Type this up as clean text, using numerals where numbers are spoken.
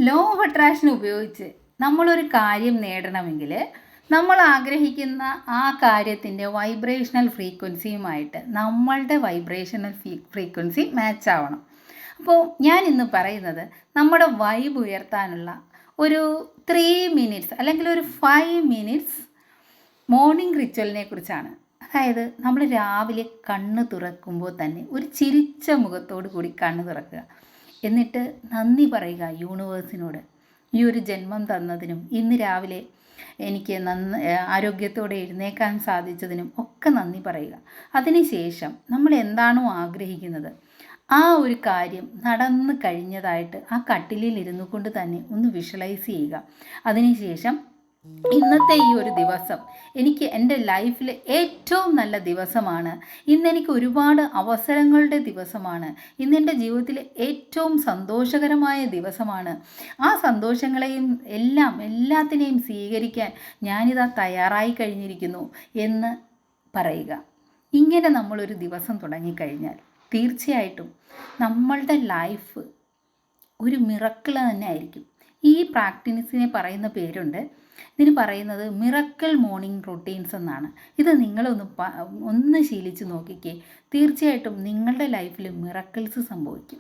Law of attraction ഉപയോഗിച്ച് നമ്മളൊരു കാര്യം നേടണമെങ്കിൽ നമ്മൾ ആഗ്രഹിക്കുന്ന ആ കാര്യത്തിൻ്റെ വൈബ്രേഷണൽ ഫ്രീക്വൻസിയുമായിട്ട് നമ്മളുടെ വൈബ്രേഷണൽ ഫ്രീക്വൻസി മാച്ച് ആവണം. അപ്പോൾ ഞാൻ ഇന്ന് പറയുന്നത് നമ്മുടെ വൈബ് ഉയർത്താനുള്ള ഒരു 3 മിനിറ്റ്സ് അല്ലെങ്കിൽ ഒരു 5 മിനിറ്റ്സ് മോർണിംഗ് റിച്വലിനെ കുറിച്ചാണ്. അതായത് നമ്മൾ രാവിലെ കണ്ണ് തുറക്കുമ്പോൾ തന്നെ ഒരു ചിരിച്ച മുഖത്തോടു കൂടി കണ്ണ് തുറക്കുക. എന്നിട്ട് നന്ദി പറയുക യൂണിവേഴ്സിനോട്, ഈ ഒരു ജന്മം തന്നതിനും ഇന്ന് രാവിലെ എനിക്ക് ആരോഗ്യത്തോടെ എഴുന്നേക്കാൻ സാധിച്ചതിനും ഒക്കെ നന്ദി പറയുക. അതിനുശേഷം നമ്മൾ എന്താണോ ആഗ്രഹിക്കുന്നത് ആ ഒരു കാര്യം നടന്നു കഴിഞ്ഞതായിട്ട് ആ കട്ടിലിൽ ഇരുന്നു കൊണ്ട് തന്നെ ഒന്ന് വിഷ്വലൈസ് ചെയ്യുക. അതിനുശേഷം ഇന്നത്തെ ഈ ഒരു ദിവസം എനിക്ക് എൻ്റെ ലൈഫിലെ ഏറ്റവും നല്ല ദിവസമാണ്, ഇന്നെനിക്ക് ഒരുപാട് അവസരങ്ങളുടെ ദിവസമാണ്, ഇന്നെൻ്റെ ജീവിതത്തിലെ ഏറ്റവും സന്തോഷകരമായ ദിവസമാണ്, ആ സന്തോഷങ്ങളെയും എല്ലാത്തിനെയും സ്വീകരിക്കാൻ ഞാനിതാ തയ്യാറായി കഴിഞ്ഞിരിക്കുന്നു എന്ന് പറയുക. ഇങ്ങനെ നമ്മളൊരു ദിവസം തുടങ്ങിക്കഴിഞ്ഞാൽ തീർച്ചയായിട്ടും നമ്മളുടെ ലൈഫ് ഒരു മിറക്കിൾ തന്നെ ആയിരിക്കും. ഈ പ്രാക്ടീസിനെ പറയുന്ന പേരുണ്ട്, ഇതിന് പറയുന്നത് മിറക്കിൾ മോർണിംഗ് റൊട്ടീൻസ് എന്നാണ്. ഇത് നിങ്ങളൊന്ന് ശീലിച്ച് നോക്കിക്കേ, തീർച്ചയായിട്ടും നിങ്ങളുടെ ലൈഫിൽ മിറക്കിൾസ് സംഭവിക്കും.